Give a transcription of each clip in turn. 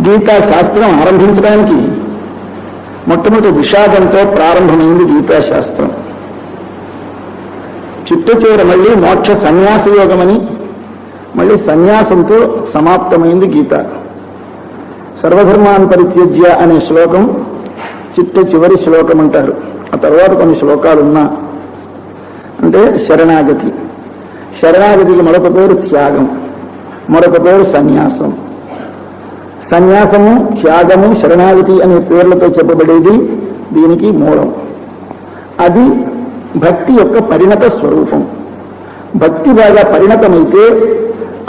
గీతా శాస్త్రం ఆరంభించడానికి మొట్టమొదటి విషాదంతో ప్రారంభమైంది గీతా శాస్త్రం. చిట్ట చివర మళ్ళీ మోక్ష సన్యాస యోగమని మళ్ళీ సన్యాసంతో సమాప్తమైంది గీత. సర్వధర్మాన్ పరిత్యజ్య అనే శ్లోకం చిట్ట చివరి శ్లోకం అంటారు. ఆ తర్వాత కొన్ని శ్లోకాలున్నా అంటే శరణాగతి. శరణాగతికి మరొక పేరు త్యాగం, మరొక పేరు సన్యాసం. సన్యాసము, త్యాగము, శరణాగతి అనే పేర్లతో చెప్పబడేది దీనికి మూలం. అది భక్తి యొక్క పరిణత స్వరూపం. భక్తి బాగా పరిణతమైతే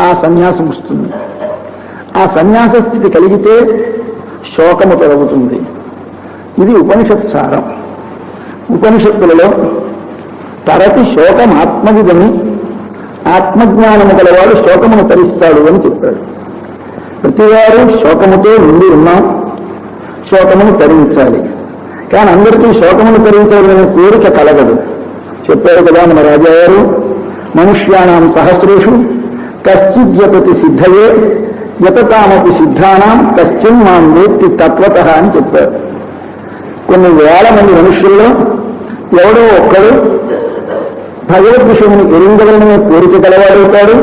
ఆ సన్యాసం వస్తుంది. ఆ సన్యాస స్థితి కలిగితే శోకము తొలగుతుంది. ఇది ఉపనిషత్ సారం. ఉపనిషత్తులలో తరతి శోకం ఆత్మవిదని, ఆత్మజ్ఞానము గలవాడు శోకమును తరిస్తాడు అని చెప్పాడు. ప్రతివారు శోకముతో ఉండి ఉన్నాం, శోకమును తరించాలి. కానీ అందరికీ శోకమును తరించాలనే కోరిక కలగదు. చెప్పారు కదా మన రాజావారు, మనుష్యానాం సహస్రేషు కశ్చిద్యపతి సిద్ధయే యతతామపి సిద్ధానాం కశ్చిన్ మాం వేత్తి తత్వతః అని చెప్పారు. కొన్ని వేల మంది మనుష్యుల్లో ఎవడో ఒక్కడు భగవద్ విషయమును ఎరింగలనే కోరిక గలవాడవుతాడు.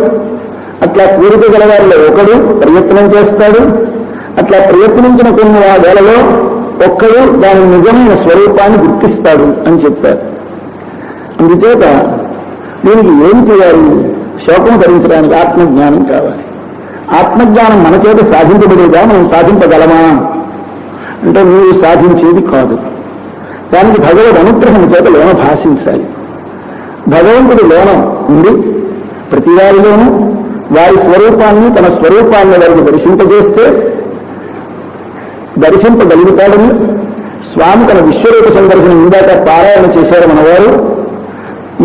అట్లా కోరిక గలవారిలో ఒకడు ప్రయత్నం చేస్తాడు. అట్లా ప్రయత్నించిన కొన్ని వేళలో ఒక్కడు దాని నిజమైన స్వరూపాన్ని గుర్తిస్తాడు అని చెప్పారు. అందుచేత దీనికి ఏం చేయాలి? శోకం ధరించడానికి ఆత్మజ్ఞానం కావాలి. ఆత్మజ్ఞానం మన చేత సాధించబడేదా? మనం సాధించగలమా అంటే నీవు సాధించేది కాదు. దానికి భగవద్ అనుగ్రహం చేత లోన భాషించాలి. భగవంతుడి లోనం ఉండి ప్రతి వారిలోనూ వారి స్వరూపాన్ని, తన స్వరూపాన్ని వారికి దర్శింపజేస్తే దర్శింపగలుగుతాడని స్వామి తన విశ్వరూప సందర్శనం ఇందాక పారాయణ చేశారు మనవారు.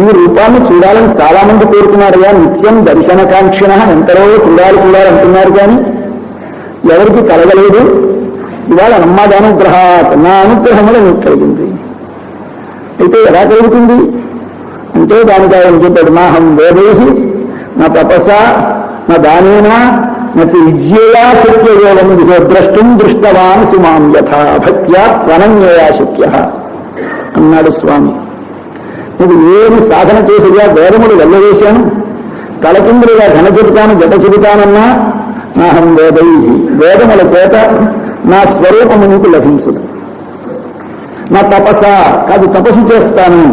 ఈ రూపాన్ని చూడాలని చాలా మంది కోరుకున్నారుగా, నిత్యం దర్శనకాంక్షణ, ఎంతలో చూడాలంటున్నారు. కానీ ఎవరికి కలగలేదు. ఇవాళ నమ్మదానుగ్రహాత్, నా అనుగ్రహములు నీకు కలిగింది. అయితే ఎలా కలుగుతుంది అంటే దానికి ఆయన చెప్పాడు, నాహం వేదైహి నా తపసా నా దానేనా నచి విద్యయా శక్యయోగం ద్రష్టం దృష్టవాన్ సుమాం యథా భక్త్యా త్వనన్యయా శక్య అన్నాడు స్వామి. నువ్వు ఏమి సాధన చేసేదిగా వేదములు వెళ్ళవేశాను, తలకిందులుగా ఘన చెబుతాను, జట చెబుతానన్నా నాహం వేదైహి, వేదముల చేత నా స్వరూపము నీకు లభించదు. నా తపస కాదు, తపస్సు చేస్తాను,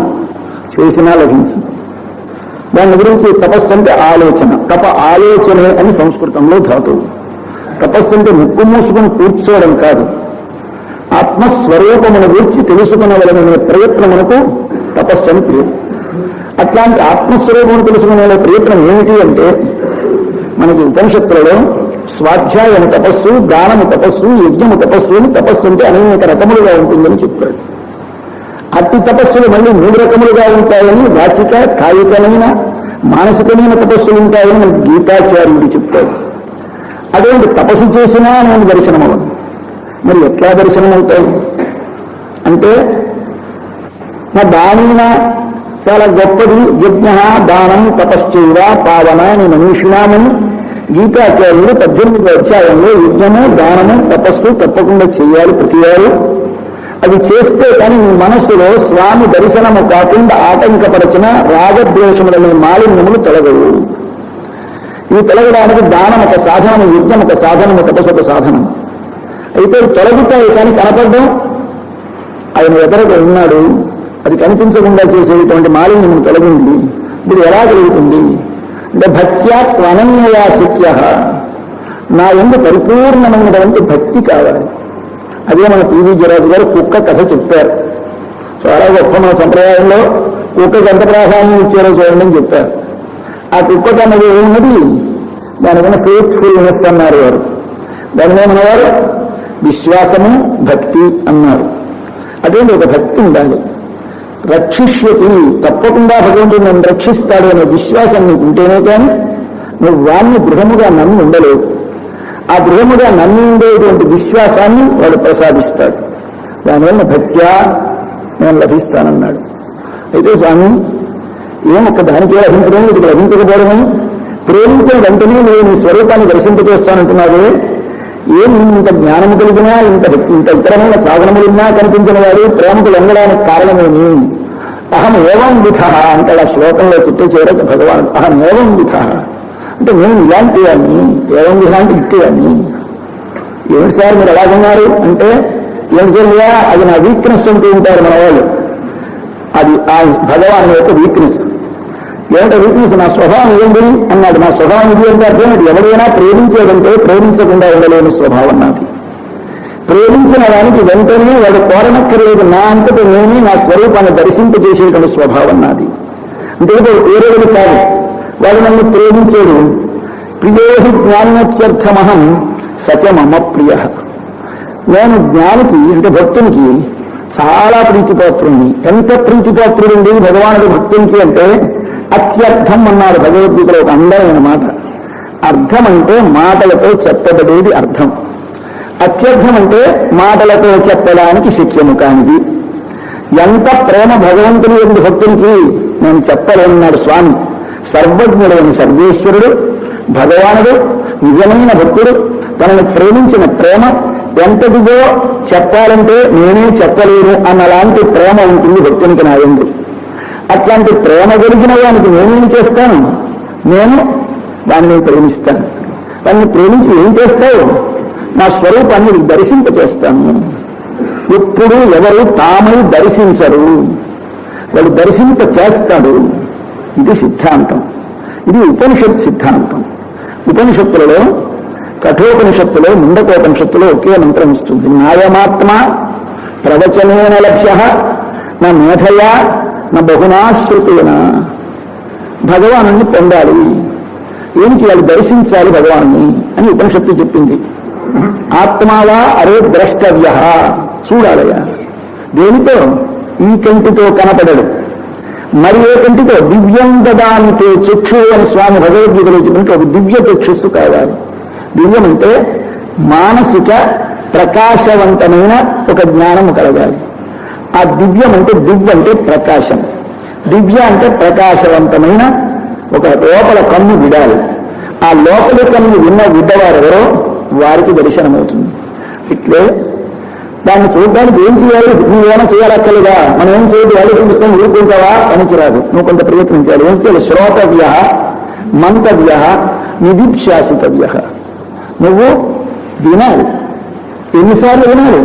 చేసినా లభించదు. దాని గురించి తపస్సు అంటే ఆలోచన. తప ఆలోచనే అని సంస్కృతంలో ధాతువు. తపస్సు అంటే ముక్కు మూసుకుని కూర్చోవడం కాదు, ఆత్మస్వరూపమును గురించి తెలుసుకునవలననే ప్రయత్నమునకు తపస్సు అని పేరు. అట్లాంటి ఆత్మస్వరూపమును తెలుసుకునే ప్రయత్నం ఏమిటి అంటే మనకి ఉపనిషత్తులలో స్వాధ్యాయము తపస్సు, గానము తపస్సు, యజ్ఞము తపస్సు అని తపస్సు అంటే అనేక రకములుగా ఉంటుందని చెప్పాడు. అట్టి తపస్సులు మళ్ళీ 3 రకములుగా ఉంటాయని, వాచిక, కాయికమైన, మానసికమైన తపస్సులు ఉంటాయని మనకి గీతాచార్యుడు చెప్తాడు. అటువంటి తపస్సు చేసినా నేను దర్శనం అవ్వను. మరి ఎట్లా దర్శనం అవుతాయి అంటే నా దానినా చాలా గొప్పది యజ్ఞ దానం తపశ్చైవ పావన అని మనీషినామని గీతాచార్యుడు 18వ అధ్యాయంలో యజ్ఞము, దానము, తపస్సు తప్పకుండా చేయాలి ప్రతివారు. అది చేస్తే కానీ నీ మనస్సులో స్వామి దర్శనము కాకుండా ఆటంకపరచిన రాగద్వేషములనే మాలిన్యములు తొలగవు. ఇవి తొలగడానికి దానం ఒక సాధనము, యజ్ఞం ఒక సాధనము, తపస్సు ఒక సాధనం. అయితే తొలగుతాయి కానీ కనపడడం ఆయన ఎదురుగా ఉన్నాడు. అది కనిపించకుండా చేసేటువంటి మాలిన్యమును తొలగింది. ఇది ఎలా కలుగుతుంది అంటే భక్త్యా త్వనన్యయా శక్య, నా యందు పరిపూర్ణమైనటువంటి భక్తి కావాలి. అదే మన టీవీ జరాజు గారు కుక్క కథ చెప్పారు. చాలా గొప్ప మన సంప్రదాయంలో కుక్కకి ఎంత ప్రాధాన్యం ఇచ్చారో చూడండి అని చెప్పారు. ఆ కుక్కకు అన్నది ఏమున్నది, దానికన్నా ఫెయిత్ఫుల్నెస్ అన్నారు వారు. దానిలో మనవారు విశ్వాసము, భక్తి అన్నారు. అటువంటి ఒక భక్తి ఉండాలి. రక్షిష్యతి, తప్పకుండా భగవంతుడు నన్ను రక్షిస్తాడు అనే విశ్వాసం నీకు ఉంటేనే కానీ నువ్వు వాణ్ణి దృఢముగా నమ్మి ఉండలేవు. ఆ దృఢముగా నమ్మి ఉండేటువంటి విశ్వాసాన్ని వాడు ప్రసాదిస్తాడు. దానివల్ల భక్త్యా నేను లభిస్తానన్నాడు. అయితే స్వామి ఒక్క దానికే లభించడం, ఇది లభించకపోవడమని ప్రేమించిన వెంటనే నేను నీ స్వరూపాన్ని దర్శింపచేస్తానంటున్నావే, ఇంత జ్ఞానము కలిగినా, ఇంత ఇతరమైన సాధనములున్నా కనిపించిన వారు ప్రేమకు లొంగడానికి కారణమేమి? అహం ఏవం విధ అంటాడు ఆ శ్లోకంలో చుట్టూ చేరక భగవాన్. అహం ఏవం విధ అంటే నేను ఇలాంటి వాడిని, ఏవం విధ అంటే ఇట్టివాడిని. ఏమిటి సార్ మీరు ఎలాగున్నారు అంటే, ఏం చేయాలా, అది నా వీక్నెస్ అంటూ ఉంటారు మన వాళ్ళు. అది ఆ భగవాన్ యొక్క వీక్నెస్. ఏమిటో వీక్నెస్? నా స్వభావం ఏంటి అన్నాడు. నా స్వభావం ఇది అంటే అర్థం ఏంటి? ఎవరైనా ప్రేమించేదంటే ప్రేమించకుండా ఉండలేని స్వభావం నాది. ప్రేమించిన దానికి వెంటనే వాడు కోరనక్కర్లేదు, నా అంతటి నేనే నా స్వరూపాన్ని దర్శింపజేసేటువంటి స్వభావం నాది. అంటే వేరేది కాదు, వాడు నన్ను ప్రేమించాడు. ప్రియేహి జ్ఞానత్యర్థమహం సచ మమ ప్రియ. నేను జ్ఞానికి అంటే భక్తునికి చాలా ప్రీతిపాత్రుంది. ఎంత ప్రీతిపాత్రుడుంది భగవానుడు భక్తునికి అంటే అత్యర్థం అన్నాడు భగవద్గీతలో ఒక అందమైన మాట. అర్థం అంటే మాటలతో చెప్పబడేది అర్థం, అత్యర్థం అంటే మాటలతో చెప్పడానికి శక్యము కానిది. ఎంత ప్రేమ భగవంతుని యొక్క భక్తునికి నేను చెప్పలేన్నాడు స్వామి. సర్వజ్ఞుడైన సర్వేశ్వరుడు భగవానుడు నిజమైన భక్తుడు తనను ప్రేమించిన ప్రేమ ఎంతటిదో చెప్పాలంటే నేనే చెప్పలేను అన్నలాంటి ప్రేమ ఉంటుంది భక్తునికి నా యందు. అట్లాంటి ప్రేమ కలిగిన వానికి నేనేం చేస్తాను? నేను వాడిని ప్రేమిస్తాను. వాడిని ప్రేమించి ఏం చేస్తావు? నా స్వరూపాన్ని దర్శింపచేస్తాను. ఎప్పుడు ఎవరు తామై దర్శించరు, వాడు దర్శింప చేస్తాడు. ఇది సిద్ధాంతం, ఇది ఉపనిషత్ సిద్ధాంతం. ఉపనిషత్తులలో కఠోపనిషత్తులో ముండకోపనిషత్తులో ఒకే మంత్రం ఇస్తుంది. నాయమాత్మ ప్రవచనేన లక్ష్య నా మేధయా నా బహునాశ్రుతేన. భగవాను పొందాలి, ఏం చేయాలి? దర్శించాలి భగవాన్ని అని ఉపనిషత్తు చెప్పింది. ఆత్మావా అరే ద్రష్టవ్య, చూడాలయా. దేనితో? ఈ కంటితో కనపడడు, మరి ఏ కంటితో? దివ్యం దదానితే చక్షు అని స్వామి భగవద్గీతలో చెప్పినట్టు ఒక దివ్య చక్షుస్సు కావాలి. దివ్యం అంటే మానసిక ప్రకాశవంతమైన ఒక జ్ఞానము కలగాలి. ఆ దివ్యం అంటే దివ్య అంటే ప్రకాశం, దివ్య అంటే ప్రకాశవంతమైన ఒక లోపల కన్ను విడాలి. ఆ లోపలి కన్ను విన్న విడ్డవారెవరో వారికి దర్శనమవుతుంది. ఇట్లే దాన్ని చూడడానికి ఏం చేయాలి? నువ్వేమైనా చేయాలక్కర్లేదా? మనం ఏం చేయదు, వాళ్ళు చూపిస్తాం ఊరుకుంటావా? పనికిరాదు. నువ్వు కొంత ప్రయత్నించాలి. ఏం చేయాలి? శ్రోతవ్య, మంతవ్య, నిధిధ్యాసితవ్య. నువ్వు వినాలి. ఎన్నిసార్లు వినాలి?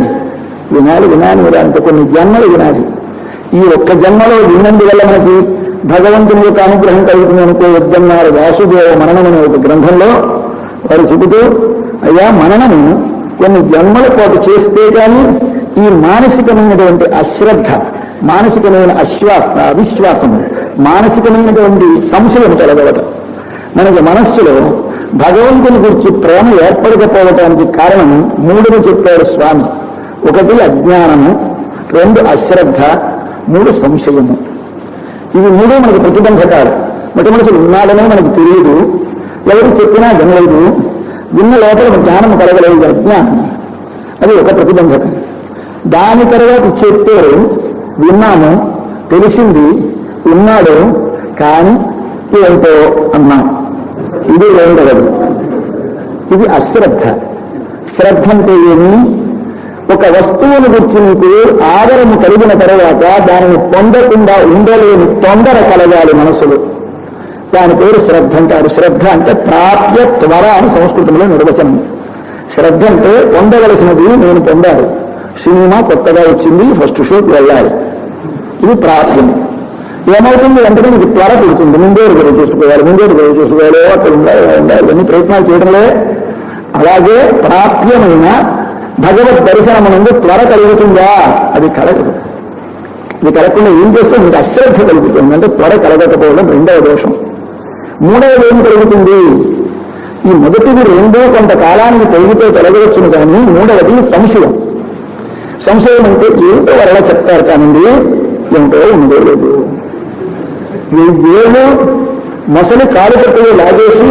వినాలి వినాలి వినాలి కొన్ని జన్మలు వినాలి. ఈ ఒక్క జన్మలో విన్నందువల్ల మనకి భగవంతుని యొక్క అనుగ్రహం కలుగుతుంది అనుకో వద్దన్నారు. వాసుదేవ మననం అనే ఒక గ్రంథంలో వారు చెబుతూ, అయ్యా మననము కొన్ని జన్మల పాటు చేస్తే కానీ ఈ మానసికమైనటువంటి అశ్రద్ధ, మానసికమైన అవిశ్వాసము, మానసికమైనటువంటి సంశయం కలగవటం. మనకి మనస్సులో భగవంతుని గురించి ప్రేమ ఏర్పడకపోవటానికి కారణం మూడుని చెప్పాడు స్వామి. ఒకటి అజ్ఞానము, రెండు అశ్రద్ధ, మూడు సంశయము. ఇవి మూడు మనకు ప్రతిబంధకాలు. మొట్ట మనసు ఉన్నాడనే మనకు తెలియదు, ఎవరు చెప్పినా వినలేదు, విన్న లోపల జ్ఞానం కలగలేదు, అజ్ఞానం. అది ఒక ప్రతిబంధకం. దాని తర్వాత చెప్పారు, విన్నాము, తెలిసింది, ఉన్నాడు, కానీ ఏంటో అన్నాం. ఇది రెండవది. ఇది అశ్రద్ధ. శ్రద్ధ అంటే ఏమి? ఒక వస్తువును గురించి నీకు ఆదరము కలిగిన తర్వాత దానిని పొందకుండా ఉండలేని తొందర కలగాలి మనసులో. దాని పేరు శ్రద్ధ అంటారు. శ్రద్ధ అంటే ప్రాప్య త్వర అని సంస్కృతంలో నిర్వచనం. శ్రద్ధ అంటే పొందవలసినది నేను పొందాలి. సినిమా కొత్తగా వచ్చింది, ఫస్ట్ షోకి వెళ్ళాలి, ఇది ప్రాప్యం. ఏమవుతుంది? వెంటనే మీకు త్వర పుడుతుంది. ముందేడు గొడవ చూసుకోవాలి, ముందేడు గొడవ చూసుకోవాలి, అక్కడ ఉండాలి, ఇవన్నీ ప్రయత్నాలు చేయడంలో. అలాగే ప్రాప్యమైన భగవద్ దర్శనమునందు త్వర కలుగుతుందా? అది కలగదు. ఇది కలగకుండా ఏం చేస్తే మీకు అశ్రద్ధ కలుగుతుంది, అంటే త్వర కలగకపోవడం రెండవ దోషం. మూడవది ఏం కలుగుతుంది? ఈ మొదటిది రెండో కొంతకాలానికి తొలగితే తొలగవచ్చును, కానీ మూడవది సంశయం. సంశయం అంటే ఏమిటో వరలా చెప్తారు కానండి, ఏమిటో ఉందో లేదు. ఏదో మొసలి కాలు కట్టుగా లాగేసి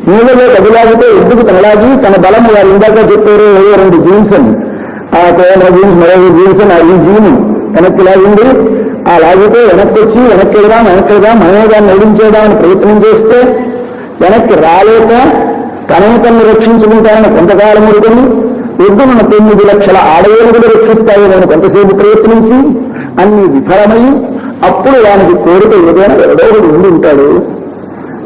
నీళ్ళలో కదిలాగితే ఎద్దుకు తనలాగి తన బలం వారు ఇందాక చెప్పారు, ఏదో రెండు జీన్స్ అని, ఆ జీన్స్ మరో జీన్స్ అని, ఈ జీను వెనక్కి లాగింది, ఆ లాగితే వెనక్కి వెళ్దాం మనమే దాన్ని ఓడించేదామని ప్రయత్నం చేస్తే వెనక్కి రాలేక తనని తను రక్షించుకుంటారని కొంతకాలం ఊరుకొని ఒడ్డున 9 లక్షల ఆడవేలుగులు రక్షిస్తాయని కొంతసేపు ప్రయత్నించి అన్ని విఫలమై అప్పుడు దానికి కోరిక ఏదైనా ఎవడో ఉండి ఉంటాడు.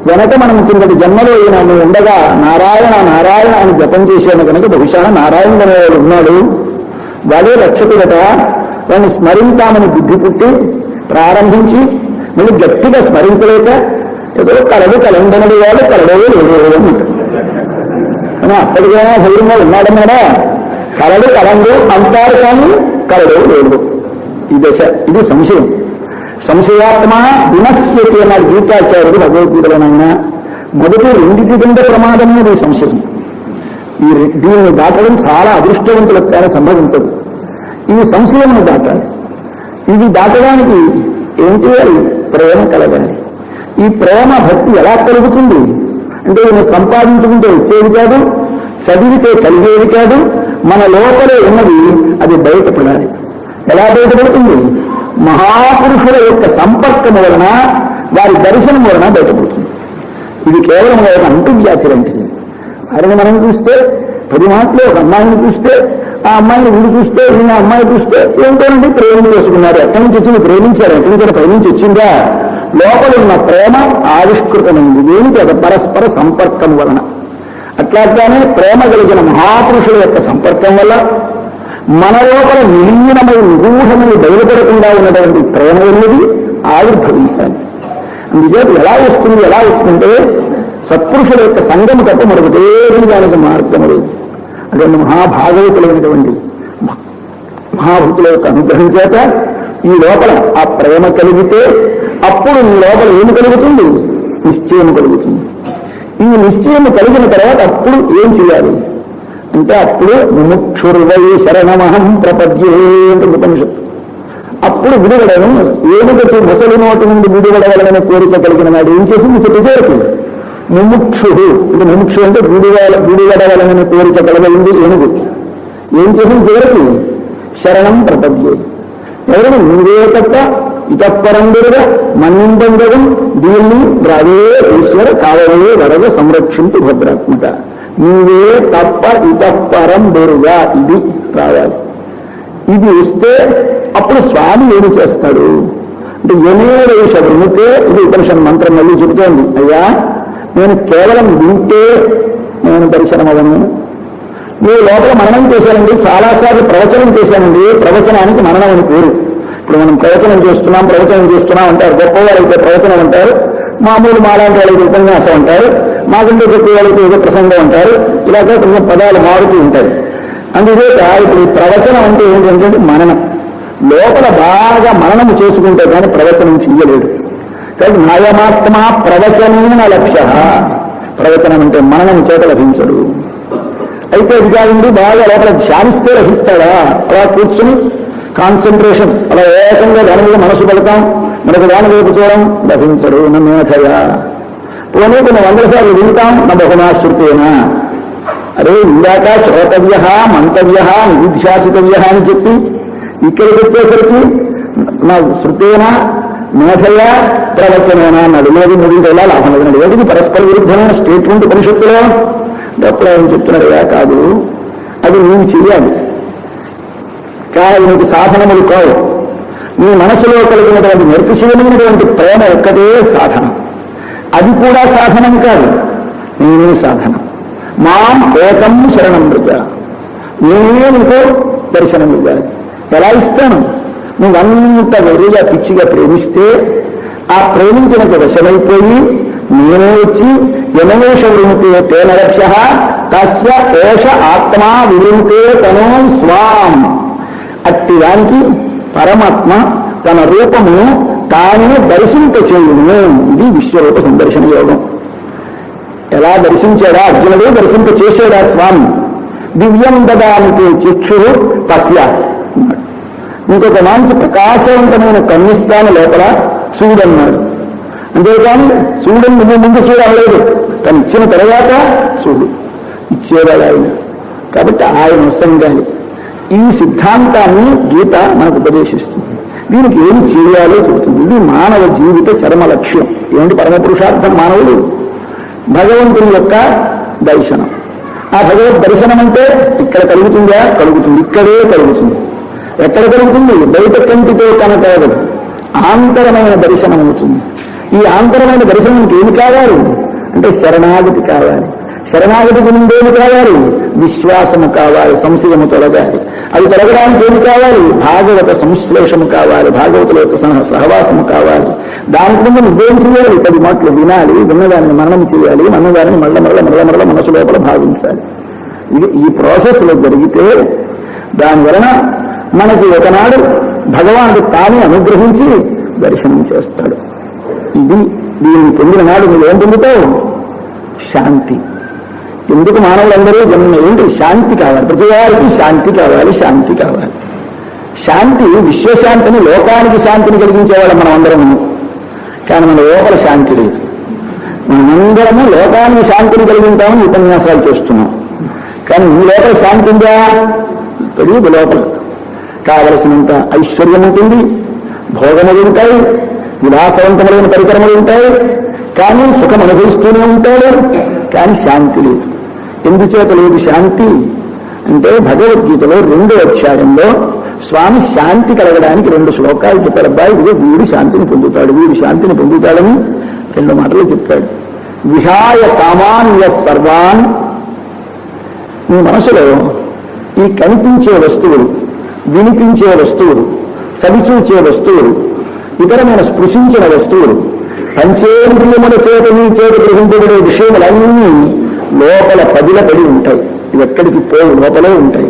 వెనక మనం కిందటి జన్మలో ఈయన ఉండగా నారాయణ నారాయణ అని జపం చేశాను కనుక బహుశా నారాయణ అనేవాడు ఉన్నాడు, వాడే రక్షకుడట, వాడిని స్మరింతామని బుద్ధి పుట్టి ప్రారంభించి మళ్ళీ గట్టిగా స్మరించలేక ఏదో కలండనడి వాడు కలడో లేదో అంటాడు. కానీ అప్పటికైనా ధైర్యంగా ఉన్నాడన్నాడా? కలడు కలండు అంటారు కానీ కలడో లేదు. ఈ దశ, ఇది సంశయం. సంశయాత్మ వినశ్యతి అన్నాడు గీతాచార్యుడు భగవద్గీతలోనైనా. మొదటి రెండింటి కంటే ప్రమాదం ఈ సంశయం. దీన్ని దాటడం చాలా అదృష్టవంతులకు కానీ సంభవించదు. ఈ సంశయమును దాటాలి. ఇది దాటడానికి ఏం చేయాలి? ప్రేమ కలగాలి. ఈ ప్రేమ భక్తి ఎలా కలుగుతుంది అంటే ఈయన సంపాదించుకుంటే వచ్చేది కాదు, చదివితే కలిగేది కాదు, మన లోపలే ఉన్నది అది బయటపడాలి. ఎలా బయటపడుతుంది? మహాపురుషుల యొక్క సంపర్కం వలన, వారి దర్శనం వలన బయటపడుతుంది. ఇది కేవలం ఒక అంటువ్యాధి లాంటిది. వారిని మనం చూస్తే 10 మాటలు ఒక అమ్మాయిని చూస్తే, ఆ అమ్మాయిని వీడు చూస్తే, ఈయన అమ్మాయి చూస్తే ఏంటోనండి ప్రేమ చేసుకున్నారు. ఎక్కడి నుంచి వచ్చింది? ప్రేమించారు. ఎక్కడి నుంచి పైనుంచి వచ్చిందా? లోపల ఉన్న ప్రేమ ఆవిష్కృతమైంది. ఏమిటి? అది పరస్పర సంపర్కం వలన. అట్లాగానే ప్రేమ కలిగిన మహాపురుషుల యొక్క సంపర్కం వల్ల మన లోపల నిలీనమై నిగూఢమై బయలుపడకుండా ఉన్నటువంటి ప్రేమ అనేది ఆవిర్భవించాలి. అందుచేత ఎలా వస్తుందంటే సత్పురుషుల యొక్క సంగం తప్ప మరొకటేది దానికి మార్గం లేదు. అటువంటి మహాభాగవతులైనటువంటి మహాభూతుల యొక్క అనుగ్రహం చేత ఈ లోపల ఆ ప్రేమ కలిగితే అప్పుడు ఈ లోపల ఏమి కలుగుతుంది? నిశ్చయం కలుగుతుంది. ఈ నిశ్చయం కలిగిన తర్వాత అప్పుడు ఏం చేయాలి అంటే అప్పుడు ముముక్షుర్వై శరణమహం ప్రపద్యే అంటే ఉపనిషత్తు. అప్పుడు విడివడను ఏనుగటి ముసలి నోటి నుండి విడివడవలనే కోరిక కలిగిన వాడు ఏం చేసింది? చివరికి ముముక్షుడు అంటే ముముక్షు అంటే విడివడవలనే కోరిక కలగలింది ఏనుగు. ఏం చేసింది? చివరికి శరణం ప్రపద్యే. ఎవరైనా నీవే తప్ప ఇతపరంగా మన్నిండం దీన్ని రావే ఈశ్వర కావలే వరద సంరక్షించు భద్రాత్మక. నీవే తప్ప ఇతపరం బెరుగా ఇది రావాలి. ఇది వస్తే అప్పుడు స్వామి ఏమి చేస్తాడు అంటే యమేరేష వినితే, ఇది ఉపనిషత్ మంత్రం మళ్ళీ చెబుతోంది. అయ్యా నేను కేవలం వింటే నేను దర్శనమవను. మీరు లోపల మననం చేశానండి, చాలాసార్లు ప్రవచనం చేశానండి. ప్రవచనానికి మననం అని పేరు. ఇప్పుడు మనం ప్రవచనం చేస్తున్నాం అంటారు. గొప్పవారు అయితే ప్రవచనం అంటారు, మామూలు మాలాంటి వాళ్ళకి ఉపన్యాసం అంటారు, మాకంటే గొప్ప వాళ్ళకి ఏదో ప్రసంగం అంటారు. ఇలాగే కొంచెం పదాలు మారుతూ ఉంటాయి. అందుచేత ఇప్పుడు ఈ ప్రవచనం అంటే ఏంటంటే మననం. లోపల బాగా మననము చేసుకుంటే కానీ ప్రవచనం చెయ్యలేడు. కాబట్టి నయమాత్మ ప్రవచనేన లక్ష్య. ప్రవచనం అంటే మననం చేత లభించడు. అయితే ఇది కాదండి బాగా లోపల ధ్యానిస్తే లభిస్తాడా? అలా కూర్చుని కాన్సన్ట్రేషన్ అలా ఏకంగా దాని మీద మనసు పెడతాం, మనకు దాని వైపు చూడడం లభించడు. మేధయ పోనీ కొన్ని 100 సార్లు వింటాం, నా బహుమాశ్రుతేనా. అరే ఇందాక శ్రోతవ్య మంతవ్య నిధిశాసితవ్య అని చెప్పి ఇక్కడికి వచ్చేసరికి నా శృతేనా మేధయ ప్రవచనేనా అన్నాడు. లేదు మూడింటి ఎలా లాభం లేదన్నాడు. ఏది పరస్పర విరుద్ధమైన స్టేట్మెంట్ ఉపనిషత్తులో డాక్టర్ ఆయన చెప్తున్నాడుగా కాదు, అది నేను చెయ్యాలి. కానీ నీకు సాధనములు కావు. నీ మనసులో కలిగినటువంటి నిర్తిశీలమైనటువంటి ప్రేమ ఒక్కటే సాధనం. అది కూడా సాధనం కాదు, నేనే సాధనం. మాం ఏకం శరణం మృజ. నేనే నీకు దర్శనం ఇవ్వాలి. ఎలా ఇస్తాను? నువ్వంత వెర్రిగా పిచ్చిగా ప్రేమిస్తే ఆ ప్రేమించినకు వశమైపోయి నేనే వచ్చి యమేష వృణుతే తేన రక్ష తస్య ఏష ఆత్మా వివృణుతే తనో స్వాం. అట్టి దానికి పరమాత్మ తన రూపమును తానే దర్శింపచేయును. ఇది విశ్వరూప సందర్శన యోగం. ఎలా దర్శించాడా? అర్జునుడు దర్శింపచేసాడా స్వామి. దివ్యం దదానికి చక్షురు తస్య. ఇంకొక మంచి ప్రకాశవంతమైన కన్నిస్తాను లోపల చూడన్నాడు. అంతేకాని చూడని నువ్వు ముందు చూడలేదు, తను ఇచ్చిన తర్వాత చూడు. ఇచ్చేవాడు ఆయన. కాబట్టి ఆయన వసంగాలి. ఈ సిద్ధాంతాన్ని గీత మనకు ఉపదేశిస్తుంది. దీనికి ఏమి చేయాలో చెబుతుంది. ఇది మానవ జీవిత చరమ లక్ష్యం. ఏమిటి పరమ పురుషార్థం మానవుడు? భగవంతుని యొక్క దర్శనం. ఆ భగవద్ దర్శనం అంటే ఇక్కడ కలుగుతుందా? కలుగుతుంది. ఇక్కడే కలుగుతుంది. ఎక్కడ కలుగుతుంది? బయట కంటితో కనకూడదు. ఆంతరమైన దర్శనం అవుతుంది. ఈ ఆంతరమైన దర్శనానికి ఏమి కావాలి అంటే శరణాగతి కావాలి. శరణాగతికి ముందేమి కావాలి? విశ్వాసము కావాలి, సంశయము తొలగాలి. అది తొలగడానికి ఏమి కావాలి? భాగవత సంశ్లేషము కావాలి, భాగవతుల యొక్క సహవాసము కావాలి. దానికి ముందు నువ్వేం చేయాలి? 10 మాటలు వినాలి, విన్నదాన్ని మననం చేయాలి, మన్నదాన్ని మళ్ళ మనసు లోపల భావించాలి. ఇది ఈ ప్రాసెస్లో జరిగితే దానివలన మనకి ఒకనాడు భగవానుడు తానే అనుగ్రహించి దర్శనం చేస్తాడు. ఇది దీన్ని పొందిన నాడు నువ్వేం పొందుతావు? శాంతి. ఎందుకు మానవులందరూ జన్మ ఏంటి? శాంతి కావాలి. ప్రతి వారికి శాంతి కావాలి, శాంతి కావాలి. శాంతి విశ్వశాంతిని, లోకానికి శాంతిని కలిగించేవాళ్ళం మనం అందరము. కానీ మన లోపల శాంతి లేదు. మనమందరము లోకానికి శాంతిని కలిగింటామని ఉపన్యాసాలు చేస్తున్నాం. కానీ ఈ లోపల శాంతి ఉందా? తెలియదు. లోపల కావలసినంత ఐశ్వర్యం ఉంటుంది, భోగములు ఉంటాయి, విలాసవంతములైన పరికరములు ఉంటాయి, కానీ సుఖం అనుభవిస్తూనే ఉంటాడు. కానీ శాంతి లేదు. ఎందుచేత లేదు శాంతి అంటే భగవద్గీతలో 2వ అధ్యాయంలో స్వామి శాంతి కలగడానికి 2 శ్లోకాలు చెప్పారు. అబ్బాయి ఇదిగో వీడు శాంతిని పొందుతాడు, వీడు శాంతిని పొందుతాడని 2 మాటలు చెప్పాడు. విహాయ కామాన్య సర్వాన్. నీ మనసులో ఈ కనిపించే వస్తువులు, వినిపించే వస్తువులు, చవిచూచే వస్తువులు, ఇతరమైన స్పృశించిన వస్తువులు, పంచేంద్రియముల చేత నీ చేత గ్రహించబడే విషయములన్నీ లోపల పడి ఉంటాయి. ఇవి ఎక్కడికి పోవు, లోపలే ఉంటాయి.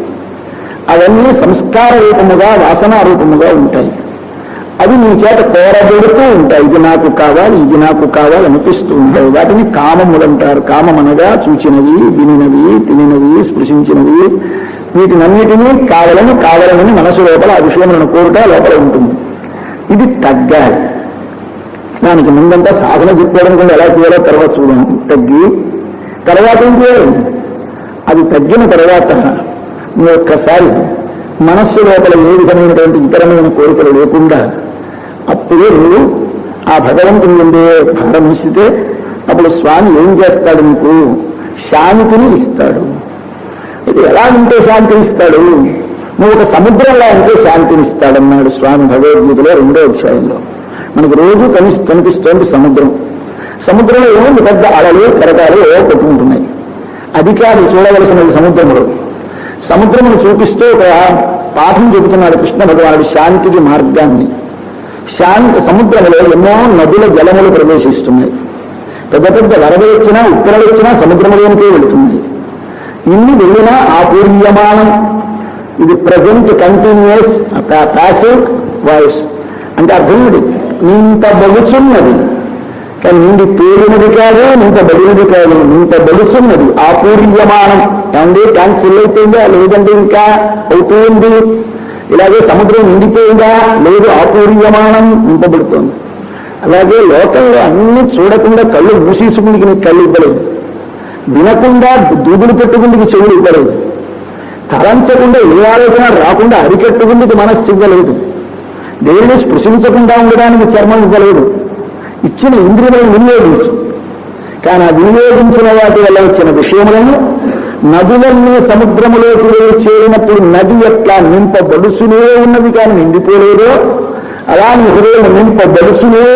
అవన్నీ సంస్కార రూపముగా, వాసనా రూపముగా ఉంటాయి. అవి నీ చేత కోరబెడుతూ ఉంటాయి. ఇది నాకు కావాలి, ఇది నాకు కావాలి అనిపిస్తూ ఉంటాయి. వాటిని కామములంటారు. కామం అనగా చూచినవి, వినినవి, తినినవి, స్పృశించినవి, వీటినన్నిటినీ కావాలని మనసు లోపల ఆ విషయములను కోరుట లోపల ఉంటుంది. ఇది తగ్గాలి. దానికి ముందంతా సాధన చెప్పడం కూడా ఎలా చేయాలో తర్వాత చూడడం. తగ్గి తర్వాత ఏం చేయాలి? అది తగ్గిన తర్వాత నువ్వు ఒక్కసారి మనస్సు లోపల ఏ విధమైనటువంటి ఇతరమైన కోరికలు లేకుండా అప్పుడే నువ్వు ఆ భగవంతుని ఉండే ప్రారంభిస్తే అప్పుడు స్వామి ఏం చేస్తాడు? నీకు శాంతిని ఇస్తాడు. ఇది ఎలా ఉంటే శాంతిని ఇస్తాడు? నువ్వు ఒక సముద్రంలా ఉంటే శాంతిని ఇస్తాడన్నాడు స్వామి భగవద్గీతలో 2వ అధ్యాయంలో. మనకు రోజు కనిపిస్తోంది సముద్రం. సముద్రంలో ఏముంది? పెద్ద అలలు, కెరటాలు ఏవో కొట్టుకుంటున్నాయి. అది కాదు చూడవలసినది. సముద్రమును చూపిస్తూ ఒక పాఠం చెబుతున్నాడు కృష్ణ భగవానుడు, శాంతికి మార్గాన్ని. సముద్రంలో ఎన్నో నదుల జలములు ప్రవేశిస్తున్నాయి. పెద్ద పెద్ద వరద వచ్చినా, ఉత్తరలు వచ్చినా సముద్రంలోనికే వెళుతున్నాయి. ఇన్ని వెళ్ళినా ఆపూర్యమానం. ఇది ప్రజెంట్ కంటిన్యూస్ ప్యాసివ్ వాయిస్ అంటే అర్థం ఏంటి? నింత బలుచున్నది కానీ నిండి పేలినది కాదు, నింత బలినది కాదు, నింత బలుచున్నది. ఆపూర్యమానం ఏమండి? ట్యాంక్ ఫుల్ అయిపోయిందా? లేదంటే ఇంకా అవుతుంది. ఇలాగే సముద్రం నిండిపోయిందా? లేదు, ఆపూర్యమానం నింపబడుతోంది. అలాగే లోకంలో అన్ని చూడకుండా కళ్ళు మూసేసుకుందికి నీకు కళ్ళు ఇవ్వలేదు, వినకుండా దూదులు పెట్టుకుందికి చెవులు ఇవ్వలేదు, తలంచకుండా ఏ ఆలోచన రాకుండా అరికట్టుకుందికి మనస్సు ఇవ్వలేదు, దేవుని స్పృశించకుండా ఉండడానికి చర్మం ఇవ్వలేదు. ఇచ్చిన ఇంద్రియములను వినియోగించు. కానీ ఆ వినియోగించిన వాటి వల్ల వచ్చిన విషయములను నదులన్నీ సముద్రములోకి వెళ్ళి చేరినప్పుడు నది ఎట్లా నింపబడుసునే ఉన్నది కానీ నిండిపోలేదో అలా నీ హృదయం నింపబడుసునే